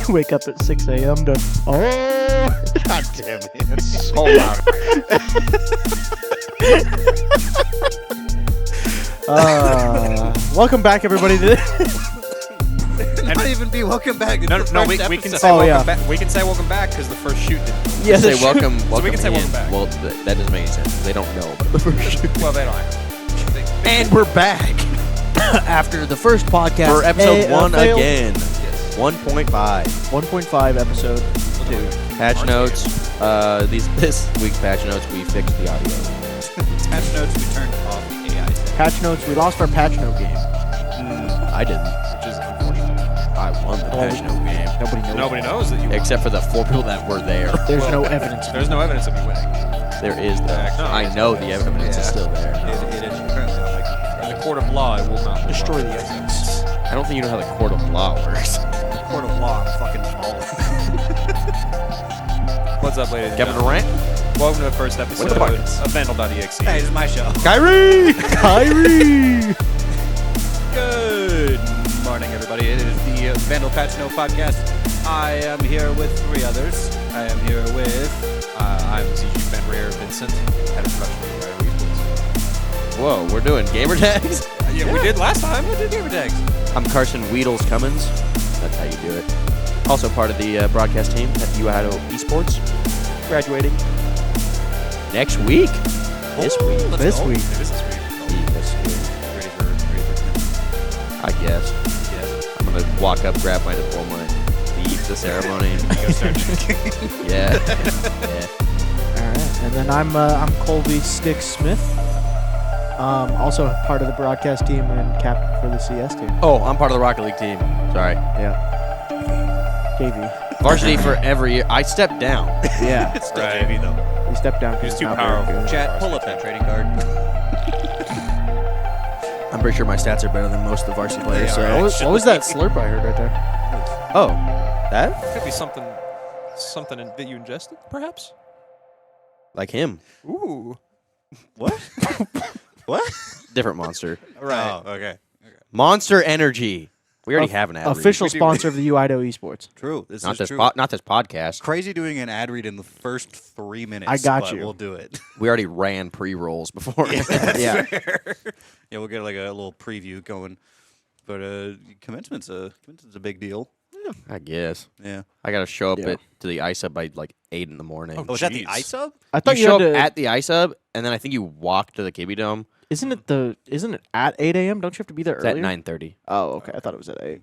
Wake up at 6 a.m. to, oh, God damn it. It's so loud. Welcome back, everybody. Not even be welcome back. No, we can say welcome back. We can say welcome back because the first shoot didn't. Yeah, say welcome. So we can say in. welcome back. Well, that doesn't make any sense. They don't know about the first shoot. Well, they don't. And we're back after the first podcast for episode 1 failed. again. Yes. 1.5. 1.5 episode 2. Patch notes. This week's patch notes, we fixed the audio. Patch notes, we turned off the AI. Patch notes. We lost our patch note game. I didn't. Which is unfortunate. I won the patch note game. Nobody knows that you won. Except for the 4 people that were there. There's no evidence. There's no evidence of you winning. There is, though. No. I know the evidence is still there. It is currently on my computer. In the court of law, it will not Destroy the evidence. I don't think you know how the court of law works. Court of law, fucking all. What's up, ladies and Kevin gentlemen? Durant? Welcome to the first episode the fuck? of Vandal.exe. Hey, this is my show. Kyrie! Kyrie! Good morning, everybody. It is the Vandal Patchnotes podcast. I am here with 3 others. I am here with... I'm FenRir Vincent, head of production of UIdahoEsports. Whoa, we're doing gamer tags? Yeah, we did last time. We did gamer tags. I'm Carson Weedles Cummins. That's how you do it. Also part of the broadcast team at UIdahoEsports. Graduating next week. This week. This week. It is this week. This week. Ready for I guess. Yes. I'm going to walk up, grab my diploma, and leave the ceremony. Go start drinking. Yeah. All right, and then I'm Colby Stix Smith. Also part of the broadcast team and captain for the CS team. Oh, I'm part of the Rocket League team. Sorry. Yeah. KV. Varsity for every year. I stepped down. Yeah. It's still Right. JV, though. He stepped down. He's too Not very powerful. good. Chat, pull up that trading card. I'm pretty sure my stats are better than most of the varsity players. They So. are. What was that slurp I heard right there? Oh, that? Could be something that you ingested, perhaps. Like him. Ooh. What? What? Different monster. Right. Oh, okay. Monster Energy. We already have an ad read. Official We do. sponsor of the UIdahoEsports. True. This Not is this, true. not this podcast. Crazy doing an ad read in the first 3 minutes. I got but you. We'll do it. We already ran pre-rolls before. Yeah. Yeah, we'll get like a little preview going. But commencement's a big deal. I guess. Yeah. I got to show up Yeah. to the iSub by like 8 in the morning. Oh, Oh, is that the Jeez. iSub? I thought You you show had up to. at the iSub, and then I think you walk to the KB Dome. Isn't it at 8 a.m.? Don't you have to be there It's at earlier? 9:30. Oh, okay. I thought it was at 8.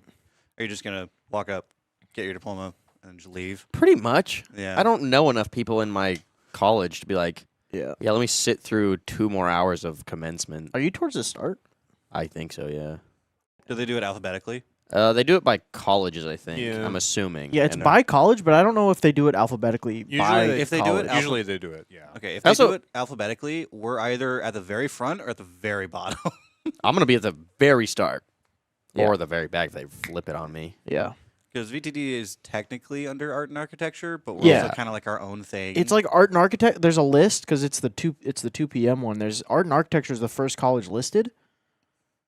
Are you just going to walk up, get your diploma, and just leave? Pretty much. Yeah. I don't know enough people in my college to be like, Yeah. yeah, let me sit through 2 more hours of commencement. Are you towards the start? I think so, yeah. Do they do it alphabetically? They do it by colleges, I think. Yeah. I'm assuming. Yeah, it's And, by college, but I don't know if they do it alphabetically. by if they do it college. Usually they do it, yeah. Okay, if they Also- do it alphabetically, we're either at the very front or at the very bottom. I'm going to be at the very start. Yeah. Or the very back if they flip it on me. Yeah. Because VTD is technically under art and architecture, but we're Yeah. also kind of like our own thing. It's like art and architect. There's a list because it's the 2 p.m. one. There's art and architecture is the first college listed.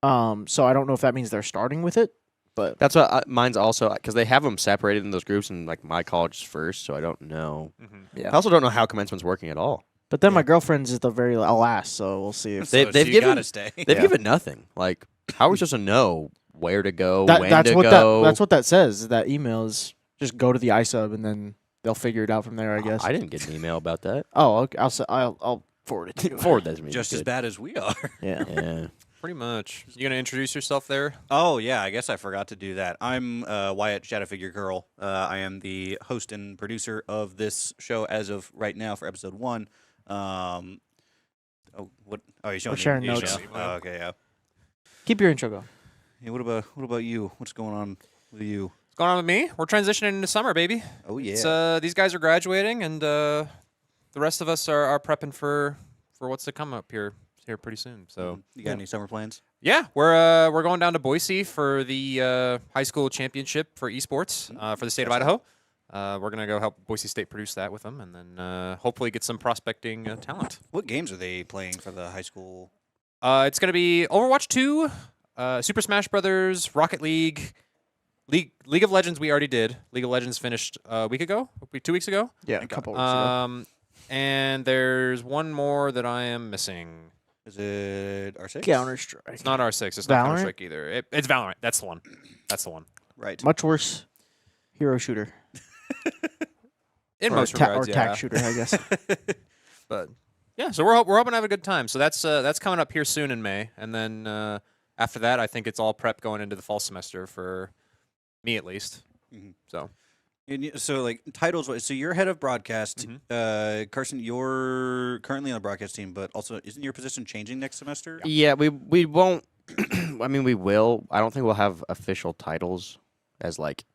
So I don't know if that means they're starting with it, but That's what mine's also, because they have them separated in those groups, and like my college is first, so I don't know. yeah. I also don't know how commencement's working at all. But then my girlfriend's at the very last, so we'll see if They- so they've you given- gotta stay. They've given nothing. Like, how are we supposed to know where to go, when that's to what go? that's what that says. That email is just go to the iSub and then they'll figure it out from there. I guess. I didn't get an email about that. Oh, okay. I'll forward it to you. Forward that to me. Just as Good. bad as we are. Yeah. Yeah. Pretty much. You gonna introduce yourself there? Oh, yeah, I guess I forgot to do that. I'm Wyatt Shadowfigure Girl. I am the host and producer of this show as of right now for episode 1. What? Oh, you're showing We're sharing me- notes. Oh, okay, yeah. Keep your intro going. Hey, what about you? What's going on with you? What's going on with me? We're transitioning into summer, baby. Oh, yeah. It's, these guys are graduating, and the rest of us are prepping for what's to come up here pretty soon. So You got any summer plans? yeah, we're going down to Boise for the high school championship for esports for the state of Idaho. We're gonna go help Boise State produce that with them, and then hopefully get some prospecting talent. What games are they playing for the high school? It's gonna be Overwatch 2, Super Smash Brothers, Rocket League, League of Legends we already did. League of Legends finished a week ago, 2 weeks ago. Yeah, a couple weeks ago. And there's one more that I am missing. Is it R6? Counter-Strike. It's not R6. It's not Valorant? Counter-Strike either. It's Valorant. That's the one. That's the one. Right. Much worse hero shooter. In Or most ta- regards, or yeah. tac shooter, I guess. But yeah, so we're hoping to have a good time. So that's coming up here soon in May, and then after that, I think it's all prep going into the fall semester for me at least. Mhm. So So, like, titles. So you're head of broadcast. Mm-hmm. Carson, you're currently on the broadcast team, but also isn't your position changing next semester? Yeah, we won't. I mean, we will. I don't think we'll have official titles as like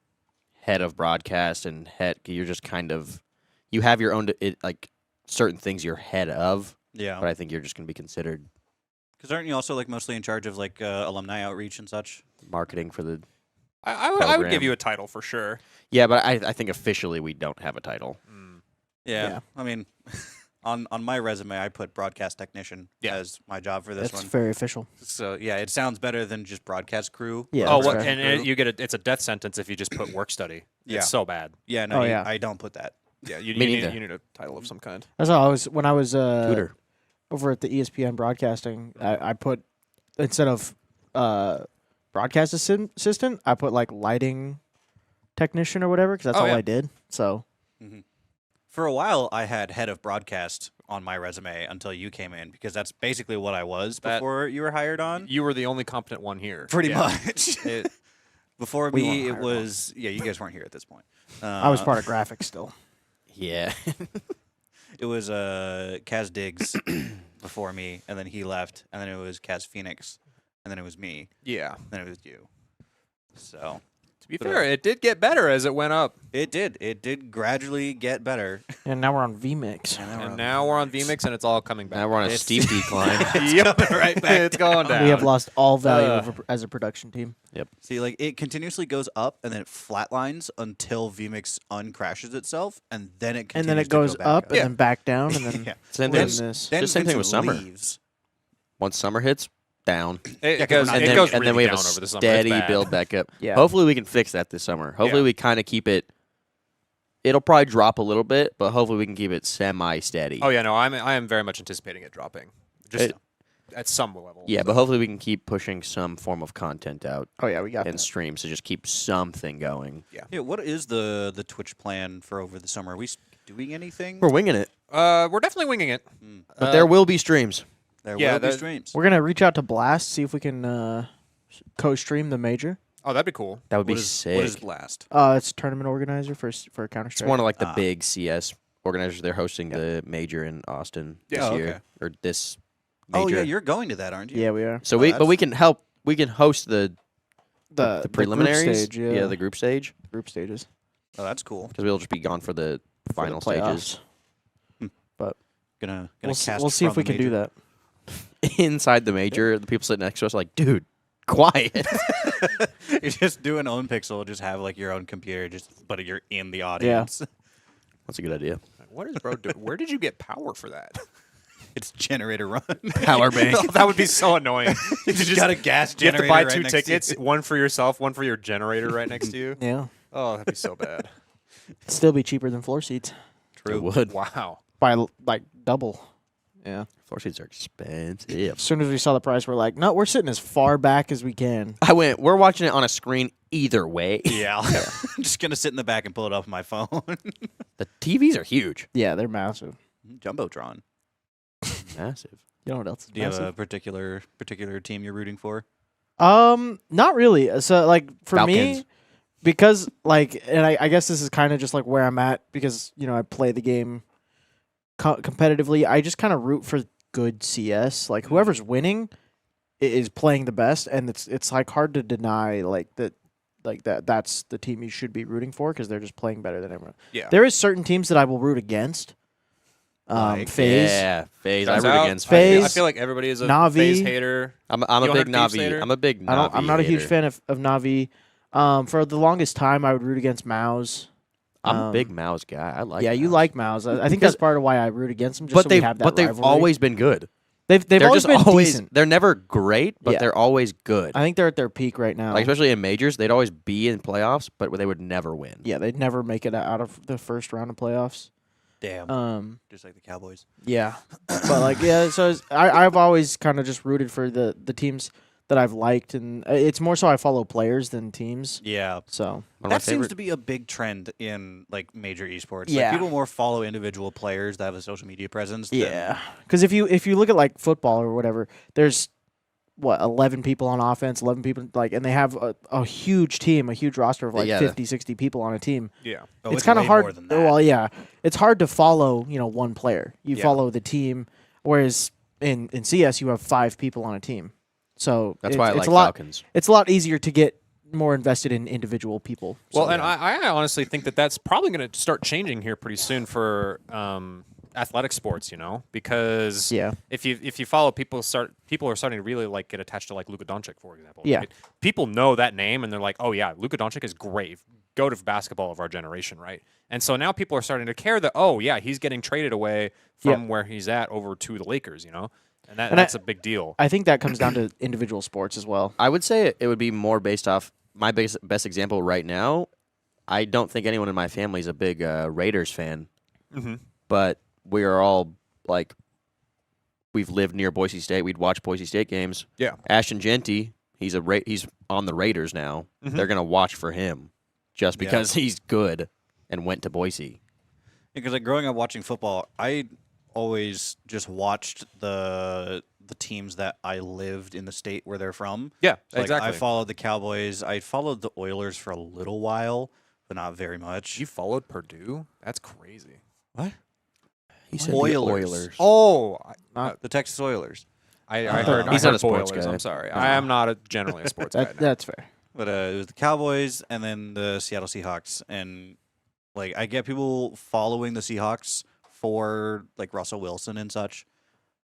head of broadcast and head. You're just kind of you have your own like certain things you're head of, Yeah. but I think you're just gonna be considered Because aren't you also like mostly in charge of like alumni outreach and such? marketing for the. I would Program. give you a title for sure. Yeah, but I think officially we don't have a title. Yeah. I mean, on my resume, I put broadcast technician Yeah. as my job for this That's one. very official. So yeah, it sounds better than just broadcast crew. Yeah, Oh, that's what? fair. And you get it's a death sentence if you just put work study. Yeah. It's so bad. Yeah. No, Oh, yeah. I don't put that. Yeah, you Me need neither. you need a title of some kind. That's how I was when I was Tutor. over at the ESPN broadcasting. I put instead of broadcast assistant, I put like lighting technician or whatever because that's Oh, all yeah. I did. So For a while, I had head of broadcast on my resume until you came in because that's basically what I was That- before you were hired on. You were the only competent one here. Pretty Yeah. much. It- Before We me, weren't it hired was you guys weren't here at this point. I was part of graphics still. Yeah. It was Kaz Diggs before me, and then he left, and then it was Kaz Phoenix, and then it was me, yeah. and then it was you. So To be But, fair, it did get better as it went up. it did gradually get better. And now we're on VMix. And now we're on VMix and it's all coming back. Now we're on a It's- steep decline. Yep, right back. It's going down. We have lost all value Uh. as a production team. See, like it continuously goes up, and then it flatlines until VMix uncrashes itself, and then it And continues then it to goes go back up and then back down and then yeah. Same then thing. this. Then Just same thing with Vincent summer. leaves. Once summer hits, down. It, Yeah, goes, and it then- goes and really then we have down a over the summer. steady It's bad. build back up. Yeah. Hopefully we can fix that this summer. Hopefully Yeah. we kind of keep it. It'll probably drop a little bit, but hopefully we can keep it semi-steady. Oh yeah, no, I am very much anticipating it dropping, just at some level. Yeah, but hopefully we can keep pushing some form of content out Oh yeah, we got and that. streams to just keep something going. Yeah, what is the Twitch plan for over the summer? Are we doing anything? We're winging it, we're definitely winging it. but there will be streams. There yeah, will be that- streams. We're gonna reach out to Blast, see if we can co-stream the major. Oh, that'd be cool. That would be What is sick. what is Blast? It's tournament organizer for Counter It's Strike. one of like the Ah. big CS organizers. They're hosting the major in Austin this Yeah, year okay. or this major. Oh yeah, you're going to that, aren't you? Yeah, we are. So Oh, but that's- we can help. We can host the The preliminaries. group stage, yeah, the group stage group stages. Oh, that's cool. because we'll just be gone for the for the final stages. playoffs. Gonna We'll cast see if from we the can do major. that. Inside the major, the people sitting next to us are like, dude, quiet. You just do an own pixel, just have like your own computer, but you're in the audience. That's a good idea. What is bro doing? Where did you get power for that? It's generator run. Power bank. Oh, that would be so annoying. you just got a gas You have generator. to buy right two next to tickets, you. one for yourself, one for your generator right next to you. Yeah, Oh, that'd be so bad. still be cheaper than floor seats It would. Wow. by like double. Yeah. Floor seats are expensive. As soon as we saw the price, we're like, no, we're sitting as far back as we can. We're watching it on a screen either way. Yeah, I'm just gonna sit in the back and pull it up on my phone. The TVs are huge. Yeah, they're massive. Jumbotron. Massive. You know what else is Do you have massive? a particular team you're rooting for? Not really. So like for Falcons. me, because like, and I guess this is kind of just like where I'm at because I play the game competitively. I just kind of root for good CS. Like whoever's winning is playing the best, and it's like hard to deny that's the team you should be rooting for because they're just playing better than everyone. Yeah. There is certain teams that I will root against. Like, FaZe. Yeah, FaZe. I Turns root out, against FaZe. I feel like everybody is a Navi. FaZe hater. I'm You a don't big have Thieves Navi. hater? I'm a big Navi. I'm not a huge hater. fan of Navi. For the longest time, I would root against Mouse. I'm a big Mouse guy. I like. Yeah, you Mouse. like Mouse. I think Because- that's part of why I root against them. Just But so they've we have that always been good. They've they're always just been always decent. they're never great, but Yeah. they're always good. I think they're at their peak right now. Like especially in majors, they'd always be in playoffs, but they would never win. Yeah, they'd never make it out of the first round of playoffs. Damn. Just like the Cowboys. Yeah, but like so I've always kind of just rooted for the teams that I've liked, and it's more so I follow players than teams. Yeah. So One of my That seems favorite- to be a big trend in like major esports. Yeah. Like, people more follow individual players that have a social media presence. yeah, because if you look at like football or whatever, there's 11 people on offense, 11 people like, and they have a huge team, a huge roster of like Yeah. 50, 60 people on a team. Yeah. Oh, It's kind of way hard. more than that. Well, yeah, it's hard to follow one player. You Yeah. follow the team, whereas in CS you have 5 people on a team. So That's why I it's like a lot. Falcons. It's a lot easier to get more invested in individual people. Well, So, and yeah. I honestly think that's probably going to start changing here pretty soon for athletic sports. Because Yeah. if you follow people are starting to really like get attached to like Luka Doncic, for example. Yeah. Right? People know that name and they're like, oh yeah, Luka Doncic is great, goat of basketball of our generation, right? And so now people are starting to care that oh yeah, he's getting traded away from where he's at over to the Lakers, and that's a big deal. I think that comes down to individual sports as well. I would say it would be more based off my best example right now. I don't think anyone in my family is a big Raiders fan, but we are all like, we've lived near Boise State. We'd watch Boise State games. Yeah. Ashton Genty, he's on the Raiders now. They're gonna watch for him just because he's good and went to Boise. Because like growing up watching football, I always just watched the teams that I lived in the state where they're from. Yeah, So, like, exactly. I followed the Cowboys. I followed the Oilers for a little while, but not very much. You followed Purdue? That's crazy. What? He said Oilers. the Oilers. Oh, The Texas Oilers. I heard. He's I not heard a sports Boilers. guy. I'm sorry. I am not generally a sports guy. no. That's fair. But it was the Cowboys and then the Seattle Seahawks. And like I get people following the Seahawks for like Russell Wilson and such.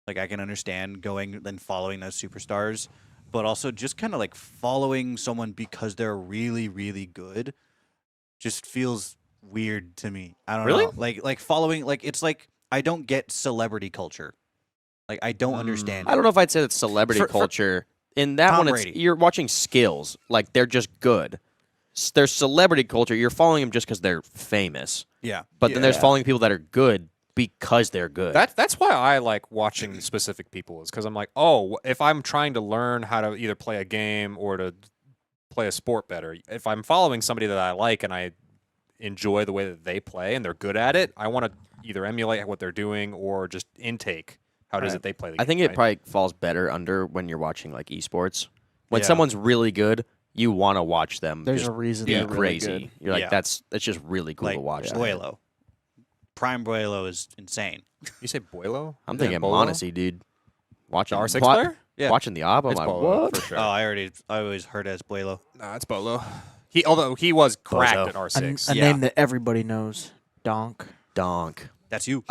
Like I can understand going and following those superstars, but also just kind of like following someone because they're really, really good just feels weird to me. I don't Really? know. Like following, like it's like I don't get celebrity culture. Like I don't understand. I don't know if I'd say that's celebrity For- culture. In that Tom one, it's, Brady. you're watching skills. Like, they're just good. There's celebrity culture. You're following them just because they're famous. Yeah. But then there's Yeah. following people that are good because they're good. That's why I like watching specific people is because I'm like, oh, if I'm trying to learn how to either play a game or to play a sport better, if I'm following somebody that I like and I enjoy the way that they play and they're good at it, I want to either emulate what they're doing or just intake how it is that they play the game. I think it right? probably falls better under when you're watching, like, esports. When Yeah. someone's really good, you want to watch them There's just a reason be they're really crazy. good. You're like, Yeah. that's just really cool Like to watch. Buelo. Prime Buelo is insane. You say Boilo? I'm Is it thinking Bolo? Monacy, dude. Watching The R6 player? Yeah. Watching the ABBA, I'm It's like, Bolo what? for sure. Oh, I always heard it as Buelo. Nah, it's Bolo. Although he was cracked Bozo. at R6. A Yeah. name that everybody knows. Donk. Donk. That's you.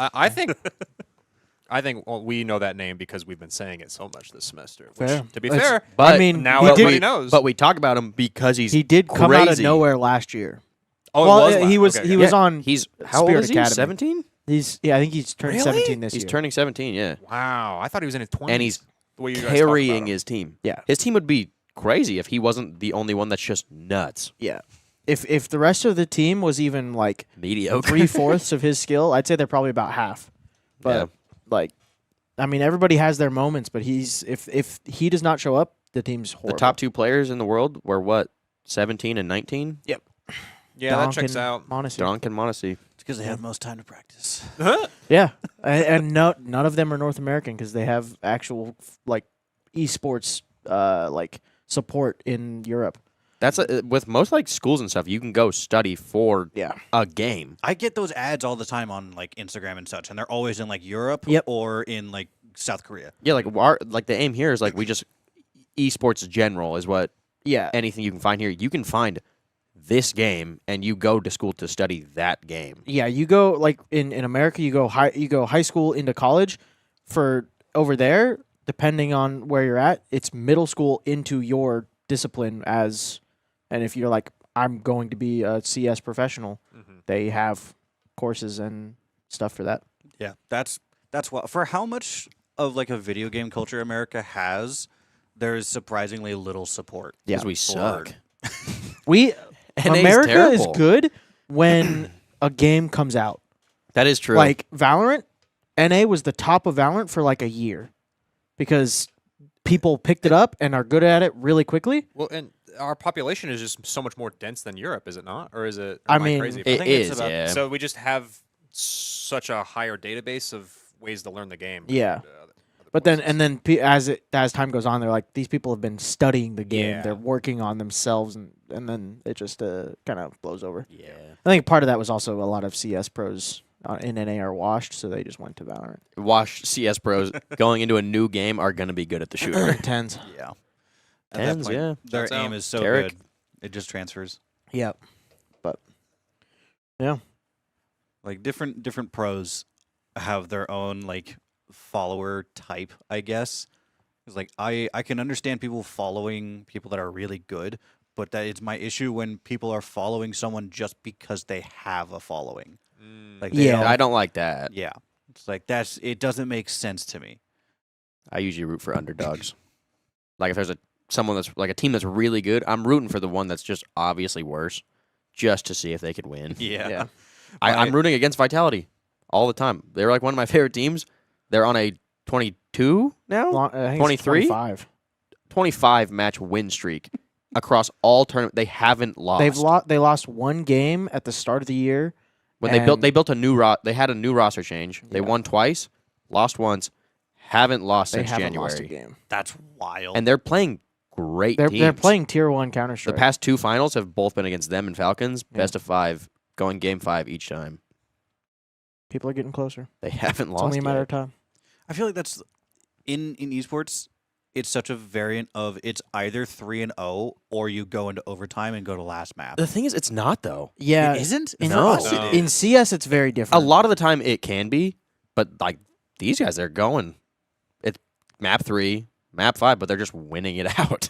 I think well, we know that name because we've been saying it so much this semester. Which, Fair. to be It's- fair, But I mean, now he everybody did, knows. But we talk about him because he's he did come out of crazy. nowhere last year. oh, well, it was he was okay, he okay. was on. He's how old Spirit is he? Academy. 17? I think he's turning Really? 17 this He's year. turning 17, yeah. Wow, I thought he was in his 20s. And he's the way you guys talk carrying about him. his team. Yeah. His team would be crazy if he wasn't the only one that's just nuts. Yeah. If the rest of the team was even like Mediocre. 3/4 of his skill, I'd say they're probably about half. But Yeah. like, I mean, everybody has their moments. But if he does not show up, the team's The horrible. top 2 players in the world were what? 17 and 19? Yep. Yeah, that Donk checks and out. Monacy. Donk and Monacy. It's because they have most time to practice. Yeah, and none of them are North American because they have actual like esports like support in Europe. That's with most like schools and stuff, you can go study for Yeah. a game. I get those ads all the time on like Instagram and such, and they're always in like Europe Yep. or in like South Korea. Yeah, like the aim here is like we just esports general is what Yeah, anything you can find here. You can find this game and you go to school to study that game. yeah. You go like in America, you go high school into college. For over there, depending on where you're at, it's middle school into your discipline as, and if you're like I'm going to be a CS professional, they have courses and stuff for that. Yeah, that's what for how much of like a video game culture America has, there is surprisingly little support. Because we for- suck. We NA's America is terrible. good when a game comes out. That is true. Like Valorant, NA was the top of Valorant for like a year because people picked it up and are good at it really quickly. Well, and our population is just so much more dense than Europe, is it not? Or is it? I am mean, crazy I it think it's is, about- yeah. So we just have such a higher database of ways to learn the game. Yeah. compared to other But then places. and then as time goes on, they're like these people have been studying the game. Yeah. They're working on themselves, and then it just kind of blows over. yeah. I think part of that was also a lot of CS pros in NA are washed, so they just went to Valorant. Wash CS pros going into a new game are going to be good at the shooter. Tens. Yeah. At that Tens, point, yeah. Their Shouts aim out. is so Derek. good, it just transfers. Yep. But yeah, Like different pros have their own like follower type, I guess. It's like I can understand people following people that are really good, but that it's my issue when people are following someone just because they have a following. Like they Yeah. don't- I don't like that. yeah. It's like it doesn't make sense to me. I usually root for underdogs. Like if there's someone that's like a team that's really good, I'm rooting for the one that's just obviously worse, just to see if they could win. Yeah. Yeah. I'm rooting against Vitality all the time. They're like one of my favorite teams. They're on a 22 now, I think it's 23? 25. 25 match win streak across all tournaments. They haven't lost. They lost one game at the start of the year. When and- they built a new they had a new roster change. They Yeah. won twice, lost once, haven't lost They since haven't January. lost a game. That's wild. And they're playing great They're teams. playing tier 1 Counter The Strike. past two finals have both been against them and Falcons. Yeah. Best of 5, going game 5 each time. People are getting closer. They haven't It's lost only a matter yet. of time. I feel like that's in esports. It's such a variant of it's either 3-0 or you go into overtime and go to last map. The thing is, it's not though. Yeah. It isn't. In, No. For us, No. it in is. CS, it's very A different. lot of the time it can be, but like these guys, they're going. It's map 3, map 5, but they're just winning it out.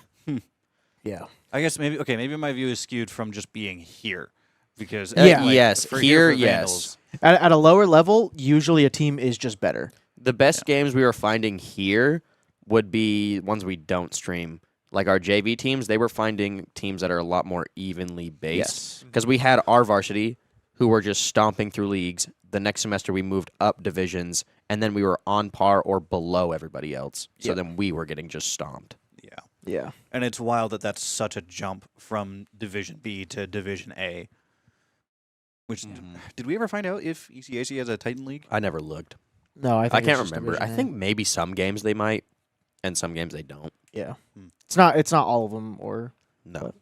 Yeah. I guess maybe my view is skewed from just being here, because Yeah. Yes, for here, for yes. Vandals, At a lower level, usually a team is just better. The best games we were finding here would be ones we don't stream. Like our JV teams, they were finding teams that are a lot more evenly based. Yes. Because we had our varsity who were just stomping through leagues. The next semester we moved up divisions, and then we were on par or below everybody else. So Yep. then we were getting just stomped. Yeah, Yeah. and it's wild that that's such a jump from Division B to Division A. Which did we ever find out if ECAC has a Titan League? I never looked. No, I think I it's can't just remember. I Division A. think maybe some games they might, and some games they don't. Yeah. Hmm. It's not all of them or No.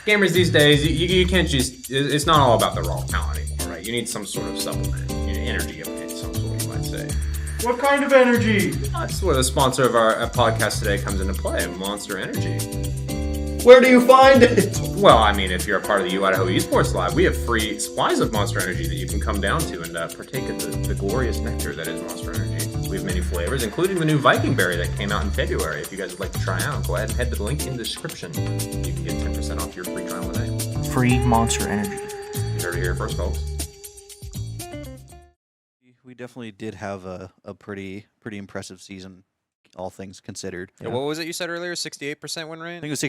Gamers these days, you can't just. It's not all about the raw talent anymore, right? You need some sort of supplement, energy of some sort, you might say. what kind of energy? That's where the sponsor of our podcast today comes into play, Monster Energy. Where do you find it? Well, I mean, if you're a part of the UIdahoEsports Live, we have free supplies of Monster Energy that you can come down to and partake of the glorious nectar that is Monster Energy. We have many flavors, including the new Viking Berry that came out in February. If you guys would like to try out, go ahead and head to the link in the description. You can get 10% off your free trial today. Free Monster Energy. You heard it here first, folks. We definitely did have a pretty impressive season, all things considered. Yeah, what was it you said earlier? 68% win I rate? think it was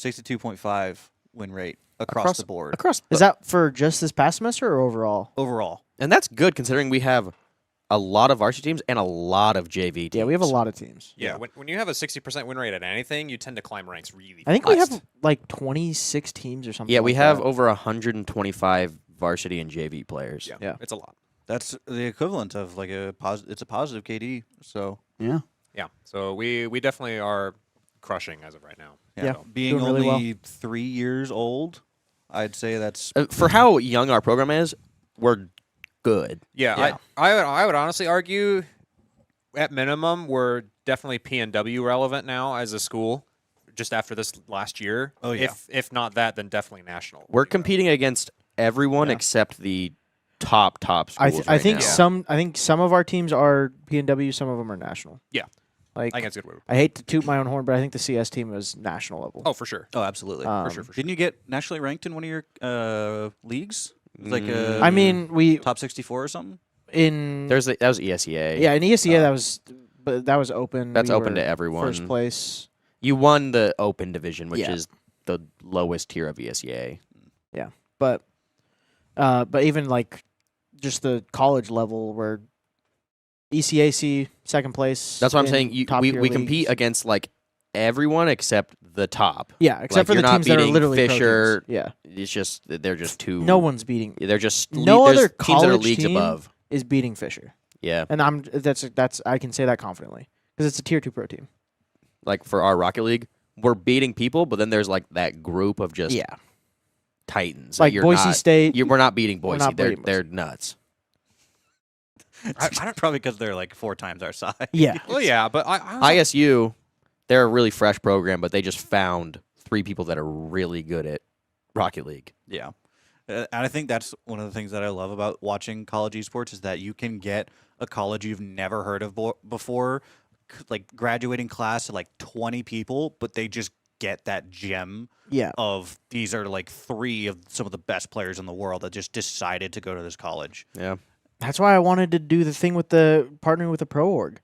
62.5 win rate across the board. Is that for just this past semester or overall? Overall. And that's good considering we have a lot of varsity teams and a lot of JV teams. Yeah, we have a lot of teams. Yeah. When you have a 60% win rate at anything, you tend to climb ranks really I think we fast. have like 26 teams or something. Yeah, we like have that. over 125 varsity and JV players. Yeah, Yeah. it's a lot. That's the equivalent of like it's a positive KD. So Yeah. Yeah, so we definitely are crushing as of right now. Yeah, being doing really only 3 years old, I'd say that's For how young our program is, we're good. Yeah, Yeah. I would honestly argue, at minimum, we're definitely PNW relevant now as a school. Just after this last year, Oh, yeah. If not that, then definitely national. We're competing against everyone Yeah. except the top schools. I right think now. I think some of our teams are PNW, some of them are national. Yeah. Like I think that's a good word. I hate to toot my own horn, but I think the CS team was national level. Oh, for sure. absolutely Um, for sure. Didn't you get nationally ranked in one of your leagues? It was like I mean, we top 64 or something. in that was ESEA. yeah in ESEA that was open. That's We open were to everyone. First place. You won the open division, which Yeah. is the lowest tier of ESEA. But even like just the college level where ECAC second place. That's what I'm in saying. top We tier compete leagues. against like everyone except the top. Yeah, except like, for you're the not teams that are beating literally pro Fisher. teams. Yeah, It's just they're just too. no one's beating. They're just No there's other teams that are college leagues team above. is beating Fisher, Yeah, and that's I can say that confidently because it's a tier 2 pro team. like for our Rocket League, we're beating people, but then there's like that group of just Yeah, titans. like that you're Boise not, State. We're not beating We're Boise. not beating They're nuts. I don't probably because they're like 4 times our size. Yeah, Well, yeah, but I ISU, they're a really fresh program, but they just found 3 people that are really good at Rocket League. Yeah. And I think that's one of the things that I love about watching college esports is that you can get a college you've never heard of before, like graduating class of like 20 people, but they just get that gem yeah. of these are like 3 of some of the best players in the world that just decided to go to this college. Yeah, That's why I wanted to do the thing with the partnering with the pro org.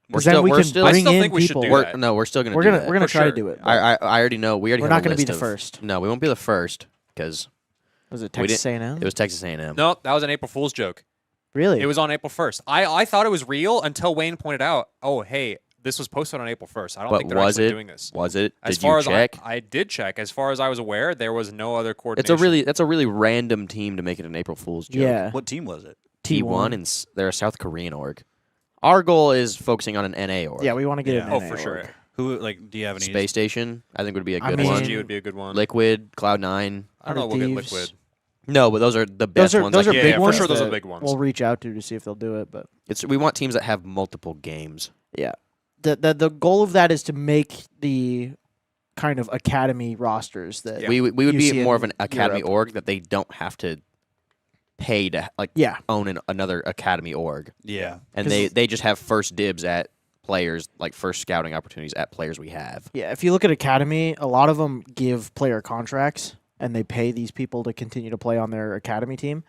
we're 'Cause then still we we're can still I bring still in think we should people. do we're, that. no, we're still gonna We're do gonna that. we're gonna For try sure. to do it. I already know. We already We're have not a gonna be list the of- first. No, we won't be the first because Was it We Texas A&M? it was Texas A&M. no, that was an April Fool's joke. Really? It was on April 1st. I thought it was real until Wayne pointed out, oh, hey, this was posted on April 1st. I don't But think they're was actually it? doing this. Was it? As Did far you as check? I did check. As far as I was aware, there was no other coordination. That's a really random team to make it an April Fool's joke. Yeah. What team was it? T1 and they're a South Korean org. Our goal is focusing on an NA org. Yeah, we want to get Yeah. an Oh, NA for sure. org. Who like do you have any Space Station, I think would be a I good mean- one. SG would be a good one. Liquid, Cloud9. I don't know. We'll Hundred get Thieves. Liquid. No, but those are the best ones. Those I are can yeah, big yeah, for ones. sure those are that big ones. We'll reach out to see if they'll do it. But we want teams that have multiple games. yeah, the goal of that is to make the kind of academy rosters that Yeah. We would You be see more in of an academy Europe. org that they don't have to pay to like yeah. own another academy org, Yeah. and 'Cause- they just have first dibs at players, like first scouting opportunities at players we have. Yeah, if you look at academy, a lot of them give player contracts and they pay these people to continue to play on their academy team.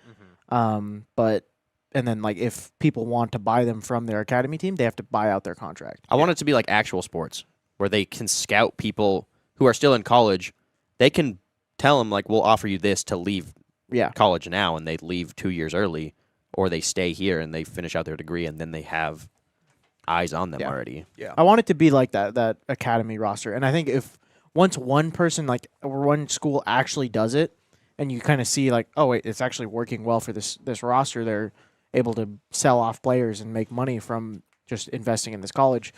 But and then like if people want to buy them from their academy team, they have to buy out their contract. I want it to be like actual sports where they can scout people who are still in college. They can tell them like, we'll offer you this to leave Yeah. college now, and they leave 2 years early, or they stay here and they finish out their degree, and then they have eyes on them Yeah. already. I want it to be like that academy roster. And I think if once one person like or one school actually does it and you kind of see like, oh wait, it's actually working well for this roster, they're able to sell off players and make money from just investing in this college,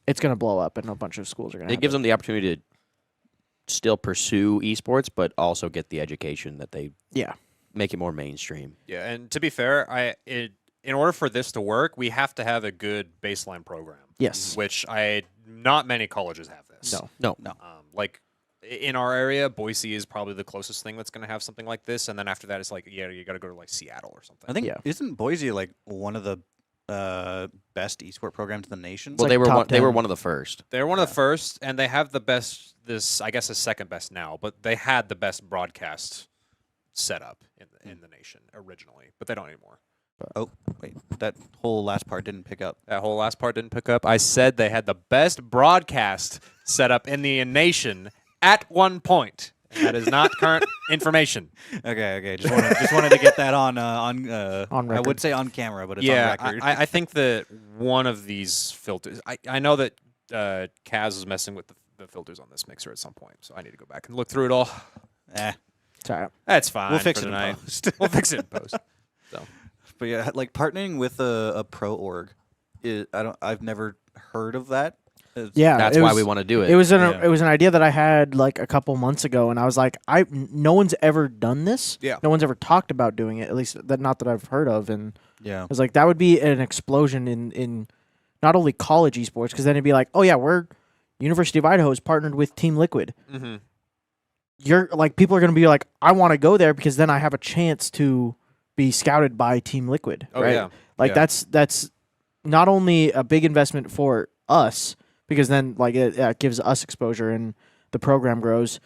it's going to blow up and a bunch of schools are going to It gives them the opportunity to still pursue esports, but also get the education that they Yeah. make it more mainstream. Yeah, and to be fair, in order for this to work, we have to have a good baseline program. Yes. Which not many colleges have this. No. No, Like in our area, Boise is probably the closest thing that's going to have something like this, and then after that, it's like you got to go to like Seattle or something. I think Yeah. isn't Boise like one of the best esport programs in the nation? well, like they were top they were 10. one of the first. They're one of the first, and they have the best. This I guess is second best now, but they had the best broadcast setup in the nation originally, but they don't anymore. Oh, wait. That whole last part didn't pick up. That whole last part didn't pick up. I said they had the best broadcast setup in the nation at one point. And that is not current information. Okay. Just wanted to get that on On I record. would say on camera, but it's on Yeah, record. I think that one of these filters. I know that Kaz was messing with the filters on this mixer at some point, so I need to go back and look through it all. It's all right. That's fine. We'll fix for it in tonight. post. We'll fix it in post. But yeah, like partnering with a pro org, I've never heard of that. Yeah. That's it why was- we want to do it. It was Yeah. it was an idea that I had like a couple months ago, and I was like, no one's ever done this. Yeah. No one's ever talked about doing it. At least not that I've heard of. And Yeah. I was like, that would be an explosion in not only college esports, because then it'd be like, oh yeah, we're University of Idaho is partnered with Team Liquid. Mm-hmm. You're like, people are gonna be like, I want to go there because then I have a chance to be scouted by Team Liquid. Oh right? yeah. Like Yeah. that's not only a big investment for us because then like it gives us exposure and the program grows,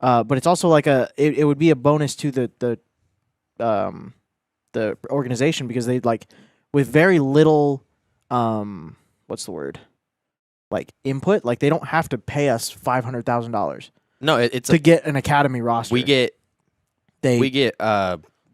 but it's also like it would be a bonus to the the organization because they like with very little what's the word? Like input, like they don't have to pay us $500,000 No, it's to get an academy roster. we get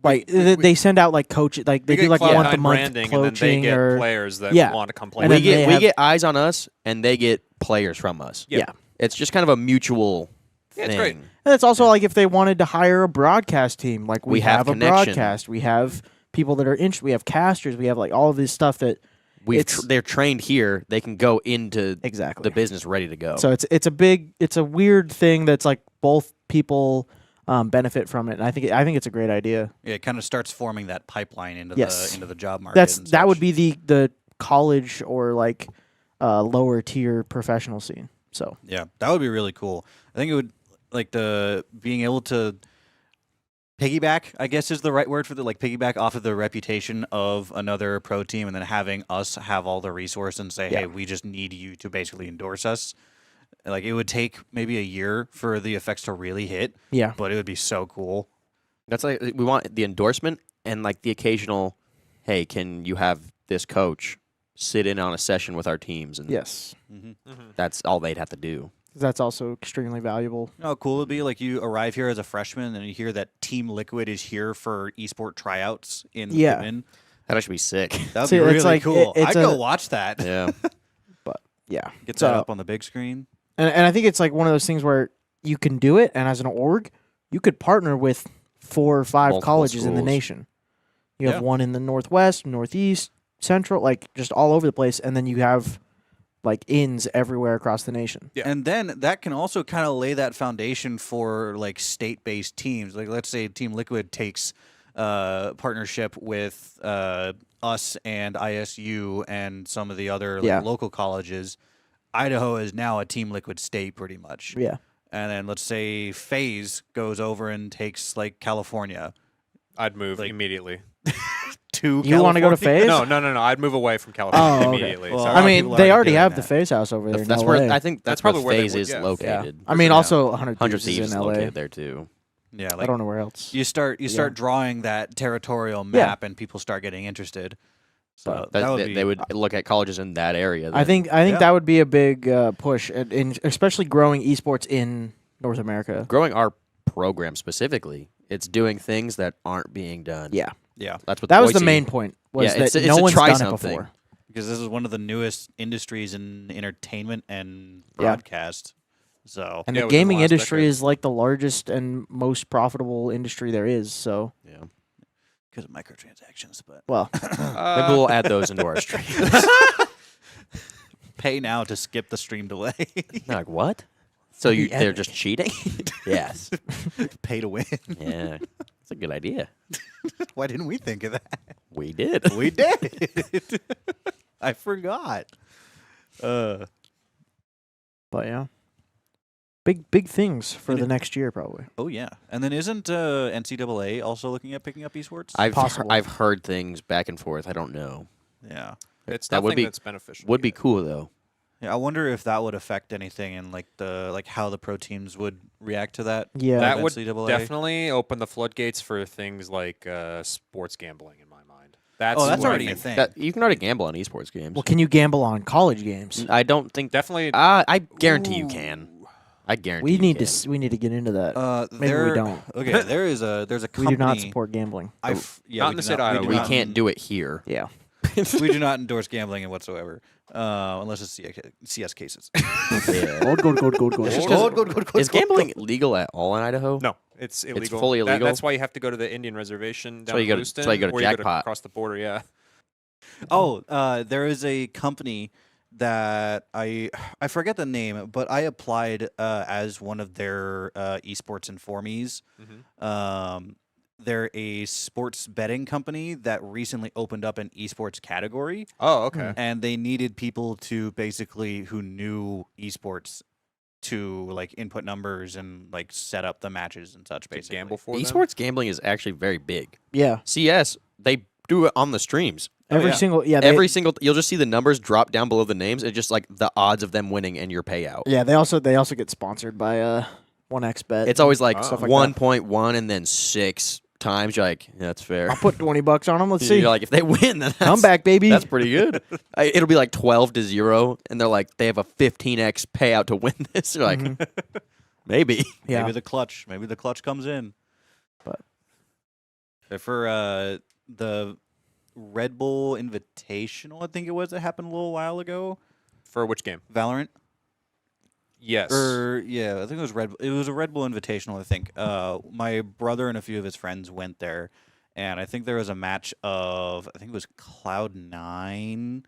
Right. They send out like coach, like they We do get like once a Cloud9 month branding, and then they coaching get or players that Yeah. want to come play. And with then them. they we have- get eyes on us, and they get players from us. Yep. yeah. It's just kind of a mutual Yeah, it's thing. great. And it's also like if they wanted to hire a broadcast team, like we have have a connection. broadcast, we have people that are we have casters, we have like all of this stuff that They're trained here. They can go into exactly the business ready to go. So it's a weird thing that's like both people benefit from it, and I think it's a great idea. Yeah, it kind of starts forming that pipeline into Yes. the job market. and That would such. be the college or like lower tier professional scene. So Yeah, that would be really cool. I think it would like the being able to piggyback, I guess is the right word for the like piggyback off of the reputation of another pro team, and then having us have all the resource and say, Yeah. hey, we just need you to basically endorse us. Like it would take maybe a year for the effects to really hit, yeah, but it would be so cool. That's like we want the endorsement and like the occasional, hey, can you have this coach sit in on a session with our teams? And yes, that's all they'd have to do. that's also extremely valuable. You know how cool it would be? Like you arrive here as a freshman and you hear that Team Liquid is here for esport tryouts in Yeah. Pittman. That actually be sick. That would See, be it's really like- cool. it's I'd go a- watch that. Yeah. Yeah, Get So- that up on the big screen. and I think it's like one of those things where you can do it, and as an org, you could partner with 4 or 5 Multiple colleges in the schools. nation. You have Yeah. one in the Northwest, Northeast, Central, like just all over the place, and then you have like ins everywhere across the nation. Yeah. And then that can also kind of lay that foundation for like state-based teams. Like let's say Team Liquid takes partnership with us and ISU and some of the other like, Yeah. local colleges. Idaho is now a Team Liquid state pretty much. Yeah, And then let's say FaZe goes over and takes like California. I'd move Like- immediately. To you want to go to California? FaZe? No. I'd move away from California Oh, okay. immediately. Well, So- a lot I of mean, people they already already doing have the that. FaZe house over there. That's in where LA. I think that's probably where where they FaZe would- is yeah. located. I mean, now. also 100 100 Thieves Thieves is is in LA. located there too. Yeah, I like don't know where else. you start drawing that territorial map and people start getting interested. So that would be They would look at colleges in that area. I then. think Yeah. that would be a big push, in especially growing esports in North America. growing our program specifically, it's doing things that aren't being done. Yeah, yeah. That's what that was the Boise- main point. Was Yeah, that it's no a one's try done something. it before? Because this is one of the newest industries in entertainment and Yeah. broadcast. So And Yeah, the within the gaming last industry decade. is like the largest and most profitable industry there is. So, Yeah. because of microtransactions, but well, Maybe we'll add those into our stream. pay now to skip the stream delay. Like what? So they're just cheating? Yes. Pay to win. Yeah. It's a good idea. Why didn't we think of that? We did. We did. I forgot. but yeah, big things for It the is. next year probably. Oh yeah, and then isn't NCAA also looking at picking up esports? Possible. I've heard things back and forth. I don't know. yeah. it's that would nothing be- that's beneficial. Would be yet. cool though. Yeah, I wonder if that would affect anything and like how the pro teams would react to that. Yeah, That would NCAA. definitely open the floodgates for things like sports gambling. In my mind, that's Oh, that's where- already a thing. That, you can already gamble on esports games. well, can you gamble on college games? I don't think. Definitely. I guarantee you can. I guarantee We you need can. to we need to get into that. Maybe we don't. Okay, there's a We company. do not support gambling. Yeah, Not we in the do state of Idaho. do We not- can't do it here. Yeah, we do not endorse gambling in whatsoever, unless it's CS cases. Yeah. gold. It's just 'cause- Is gambling legal at all in Idaho? No, it's illegal. fully illegal? That's why you have to go to the Indian reservation down why you in go to- Lewiston, that's why you go to or Jackpot. across the border. Yeah. Oh, there is a company that I forget the name, but I applied as one of their esports informees. They're a sports betting company that recently opened up an esports category, Oh, okay. and they needed people to basically who knew esports to like input numbers and like set up the matches and such. To Basically, gamble for them? Esports gambling is actually very big. yeah. CS, they do it on the streams. Every yeah. single they, Every single you'll just see the numbers drop down below the names. It's just like the odds of them winning and your payout. yeah they also get sponsored by 1xBet. It's always like Stuff like 1.1 and then 6 times, you're like, yeah, that's fair. I'll put $20 on them. Let's see. You're like, if they win, then that's, Come back, baby. that's pretty good. It'll be like 12-0, and they're like, they have a 15x payout to win this. You're like, maybe. Yeah. Maybe the clutch comes in. But for the Red Bull Invitational, I think it was, that happened a little while ago. For which game? Valorant. Yes. Yeah, I think it was It was a Red Bull Invitational. I think my brother and a few of his friends went there, and I think there was a match of, I think it was Cloud9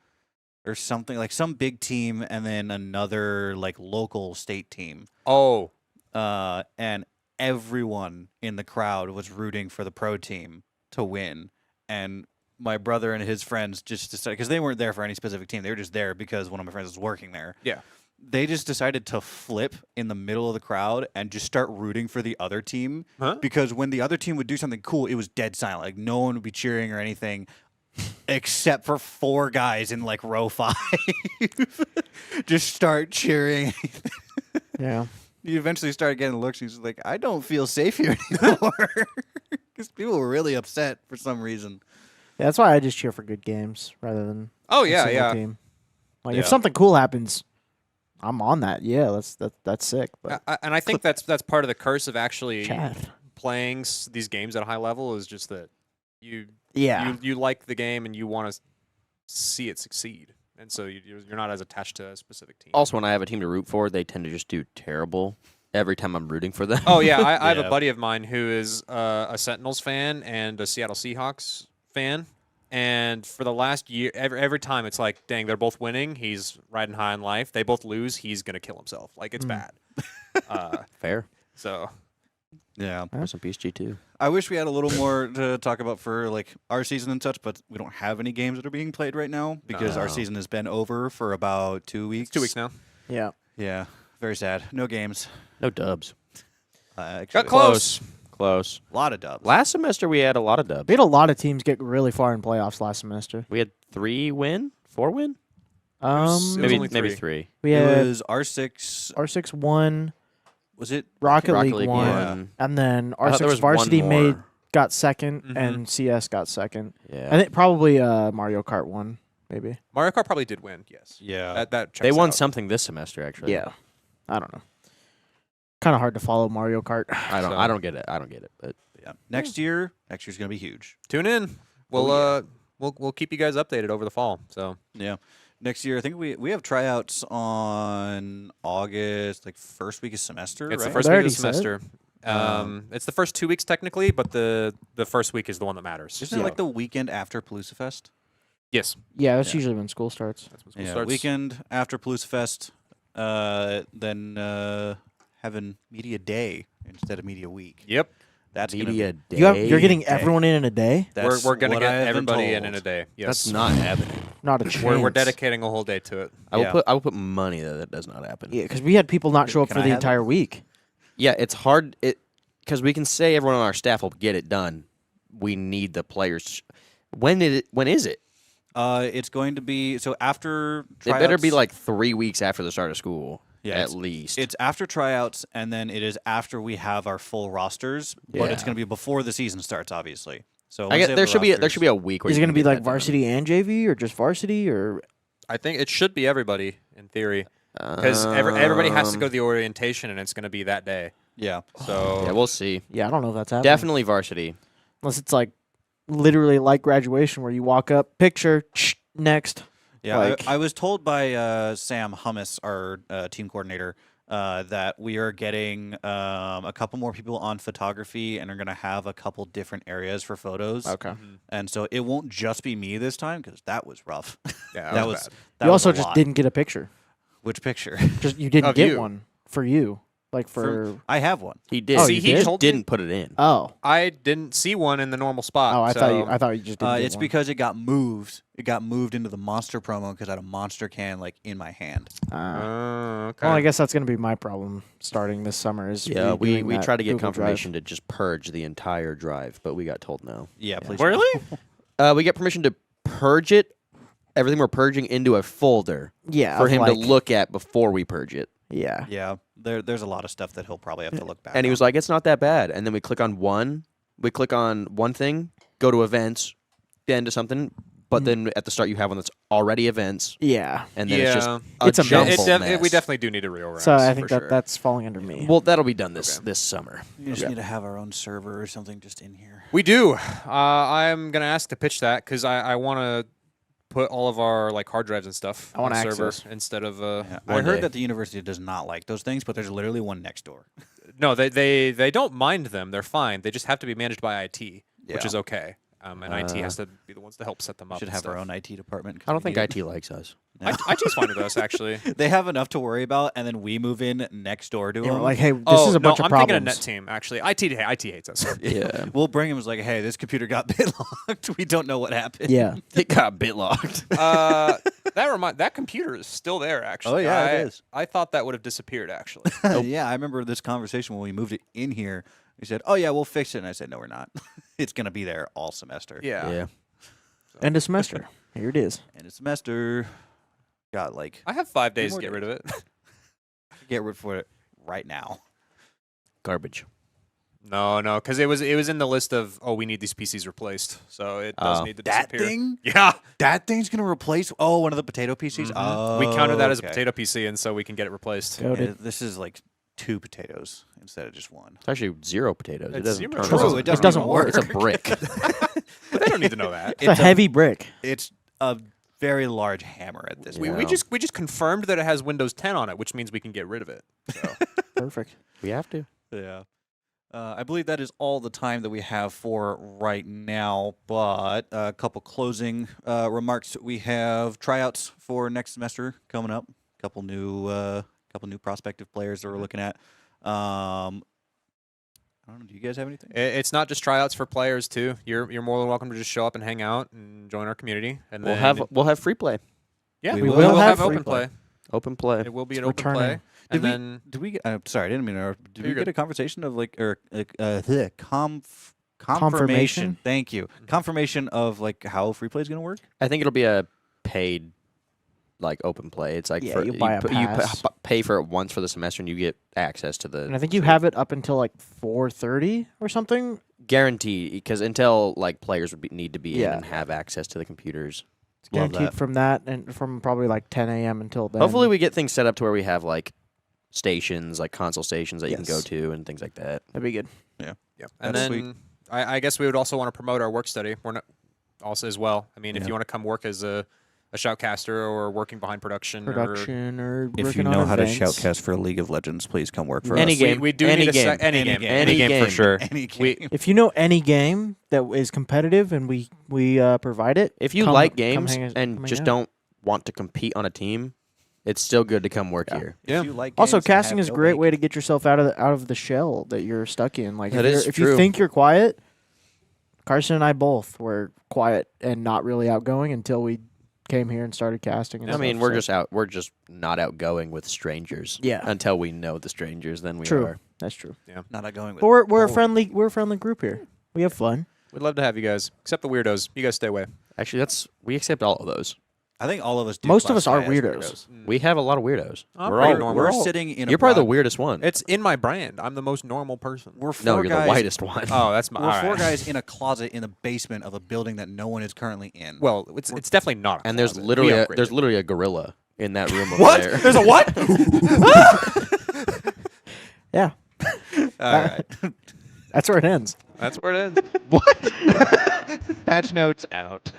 or something, like some big team, and then another like local state team. Oh. And everyone in the crowd was rooting for the pro team to win, and my brother and his friends just decided, because they weren't there for any specific team, they were just there because one of my friends was working there. Yeah. They just decided to flip in the middle of the crowd and just start rooting for the other team. Huh? Because when the other team would do something cool, it was dead silent. Like, no one would be cheering or anything except for 4 guys in, like, row 5. Just start cheering. yeah. You eventually start getting looks, and he's like, I don't feel safe here anymore. Because people were really upset for some reason. Yeah, that's why I just cheer for good games rather than Oh, a yeah, single yeah. team. Like Yeah. if something cool happens, I'm on that. Yeah, that's sick. But And I think that's part of the curse of actually Chad. playing these games at a high level is just that you like the game and you want to see it succeed, and so you're not as attached to a specific team. Also, when I have a team to root for, they tend to just do terrible every time I'm rooting for them. Oh yeah, I have a Yeah. buddy of mine who is a Sentinels fan and a Seattle Seahawks fan, and for the last year, every time it's like, dang, they're both winning. He's riding high in life. They both lose. He's gonna kill himself. Like it's bad. Fair. So Yeah. Rest in peace, G2. I wish we had a little more to talk about for like our season and such, but we don't have any games that are being played right now because our No. season has been over for about 2 weeks. 2 weeks now. yeah. Yeah, very sad. No games. No dubs. Actually, Got close. Close. A lot of dubs. Last semester, we had a lot of dubs. We had a lot of teams get really far in playoffs last semester. We had 4 win? was Maybe only maybe 3. 3. we It had was R6. R6 won, Was it? Rocket Rocket League League won, won. and then I thought there R6 was one Varsity more. got second, Mhm. and CS got second. Yeah. I think probably Mario Kart won, maybe. Mario Kart probably did win. Yes. Yeah. That They checks won out. something this semester, actually. Yeah, I don't know. Kind of hard to follow Mario Kart. I don't. So- I don't get it. I don't get it. But Yeah. Next year's gonna be huge. Tune in. We'll we'll keep you guys updated over the fall. So Yeah. Next year, I think we have tryouts on August, like first week of semester. it's right? the first They week of the already said semester. It's the first 2 weeks technically, but the first week is the one that matters. Isn't it like the weekend after Palooza Fest? Yes. Yeah, that's Yeah. usually when school starts. That's when school Yeah, starts. weekend after Palooza Fest, then having Media Day instead of Media Week. Yep. That's media day. You're getting everyone in a day. That's We're gonna what get I have been everybody in told. a day. Yes. That's not happening. Not a chance. We're dedicating a whole day to it. I will Yeah. put money that does not happen. Yeah, because we had people not show up Can for I the have entire week. Yeah, it's hard. Because we can say everyone on our staff will get it done. We need the players. When is it? It's going to be so after. It Tryouts, better be like 3 weeks after the start of school. Yeah, at it's- least. It's after tryouts, and then it is after we have our full rosters. But it's Yeah. going to be before the season starts, obviously. So I once get they have there the should be there rosters- should be a week where Is it you going to can be get like that done. varsity and JV, or just varsity, or I think it should be everybody in theory because everybody has to go to the orientation and it's going to be that day. Yeah. So Yeah, we'll see. yeah, I don't know if that's happening. Definitely varsity. Unless it's like literally like graduation, where you walk up, picture, next. Yeah, Like- I was told by Sam Hummus, our team coordinator, that we are getting a couple more people on photography and are going to have a couple different areas for photos. Okay. And so it won't just be me this time because that was rough. yeah, that was bad. that You was also a just lot. didn't get a picture. Which picture? Just you didn't Of get you. one for you, like for. I have one. He did. Oh, he you just told me? didn't put it in. Oh, I didn't see one in the normal spot. oh, I so thought you just didn't. Get It's one. because it got moved. It got moved into the monster promo because I had a monster can like in my hand. Okay. Well, I guess that's gonna be my problem starting this summer. Is Yeah, we redoing that tried to get Google Drive. confirmation to just purge the entire drive, but we got told no. Yeah, please. Really? We get permission to purge it. Everything we're purging into a folder Yeah, for of him to like- look at before we purge it. Yeah, Yeah, there's a lot of stuff that he'll probably have to look back. And he on. was like, "It's not that bad." And then we click on one, we click on one thing, go to events, then to something, but then at the start you have one that's already events, Yeah. and then it's just It's a mess. jumble we definitely do need to reorganize. So I think for that sure. that's falling under me. Well, that'll be done this summer. We just need to have our own server or something just in here. We do. I'm gonna ask to pitch that because I want to put all of our like hard drives and stuff I want on server access. instead of Yeah. I One heard day. that the university does not like those things, but there's literally one next door. No, they don't mind them. They're fine. They just have to be managed by IT, which Yeah. is okay. And IT has to be the ones to help set them We up. should and have our stuff. own IT department. 'cause I don't we think need IT likes us. No. IT's fine with us actually. They have enough to worry about, and then we move in next door to Yeah, we're them. like, hey, this is a bunch of I'm problems. thinking a net team actually. IT hates us. Yeah, We'll bring him as like, hey, this computer got bitlocked. We don't know what happened. Yeah. it got bit locked. That computer is still there actually. Oh, yeah, it is. I thought that would have disappeared actually. Yeah, I remember this conversation when we moved it in here. We said, oh, yeah, we'll fix it. And I said, no, we're not. It's going to be there all semester. Yeah. End of semester. Here it is. And a semester got like, I have 5 days more to get rid of it. get rid for it right now. Garbage. No, because it was in the list of we need these PCs replaced, so it does Oh. need to That disappear. thing? Yeah, That thing's going to replace, one of the potato PCs? Oh, we counted that as a okay. potato PC, and so we can get it replaced. Go. Yeah, this is like 2 potatoes instead of just one. It's actually 0 potatoes. It It's doesn't zero. turn True, on. it doesn't work. It's a brick. But they don't need to know that. It's a heavy brick. It's a very large hammer at this We, point. we just confirmed that it has Windows 10 on it, which means we can get rid of it. So. Perfect. We have to. Yeah. I believe that is all the time that we have for right now, but a couple closing remarks. We have tryouts for next semester coming up. Couple new prospective players that we're looking at. I don't know. Do you guys have anything? It's not just tryouts for players too. You're more than welcome to just show up and hang out and join our community. And We'll then have free play. yeah, we we will will have have free open play. Open play. It will be an It's open returning. play. And Did we- then Did we? Sorry, I didn't mean to interrupt. Did You're we get good. a conversation of confirmation? Confirmation? Thank you. Confirmation of like how free play is going to work. I think it'll be a paid, like open play. It's like Yeah, for, you buy a pass. pay for it once for the semester, and you get access to And I the think you have it up until like 4:30 or something. guarantee. Because until like players would need to be in Yeah. and have access to the computers. It's Love guaranteed that. from that and from probably like 10 a.m. until then. Hopefully, we get things set up to where we have like stations, like console stations that you can go Yes. to and things like that. that'd be good. yeah, and That's then sweet. I guess we would also want to promote our work study. We're not also as well. I mean, if Yeah. you want to come work as a shoutcaster or working behind production, Production or If working you know on how to events. shoutcast for League of Legends, please come work for Any us. game. we do Any need game. any game, Any for game. sure. Any game. We If you know any game that is competitive and we provide it, If you come- like come games hang- and come just hang out. don't want to compete on a team, it's still good to come work here. If you like Also, games and casting have is a no great bank- way to get yourself out of the shell that you're stuck in. Like That if, is if true. you think you're quiet, Carson and I both were quiet and not really outgoing until we came here and started casting. And I mean, stuff, we're just not outgoing with strangers. Yeah. Until we know the strangers, then we True. are. That's true. Not outgoing with. But we're a boring. friendly group here. We have fun. We'd love to have you guys, except the weirdos. You guys stay away. Actually, we accept all of those. I think all of us. Do Most of us are classify as weirdos. We have a lot of weirdos. I'm we're pretty all, normal. we're We're all- sitting in. You're a probably the broad- weirdest one. It's in my brand. I'm the most normal person. We're four No, you're guys. the whitest one. Oh, that's my. We're all four right. guys in a closet in the basement of a building that no one is currently in. Well, it's definitely not. A And there's closet. literally We a, upgraded. there's literally a gorilla in that room over what? there. There's a what? Yeah, All right. that's where it ends. That's where it ends. Patch notes out.